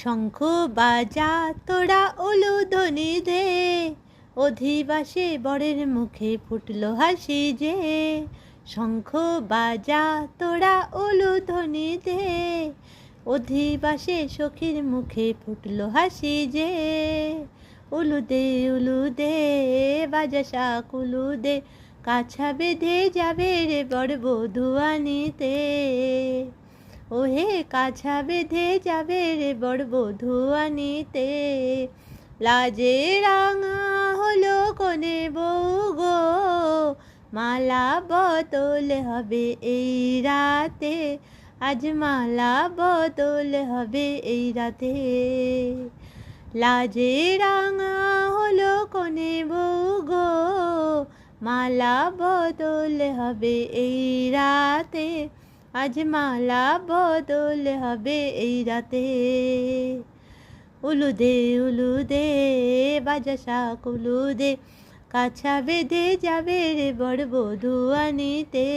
শঙ্খ বাজা তোরা উলুধ্বনি দে, অধিবাসে বরের মুখে ফুটলো হাসি যে। শঙ্খ বাজা তোরা উলুধ্বনি দে, অধিবাসে সখীর মুখে ফুটলো হাসি যে। উলু দে বাজা শাক উলু দে, কাছা বেঁধে যাবে রে বর বধূ আনিতে। ওহে কাছা বেঁধে যাবে রে বর বধূ আনিতে। লাজে রাঙা হলো কনে বউ গো, মালা বদল হবে এই রাতে, আজ মালা বদল হবে এই রাতে। লাজে রাঙা হলো কনে বউ গো, মালা বদল হবে এই রাতে, আজ মালা বদল হবে এই রাতে। উলু দে বাজা শাক উলু দে, কাছা বেঁধে যাবে রে বর বধূ আনিতে।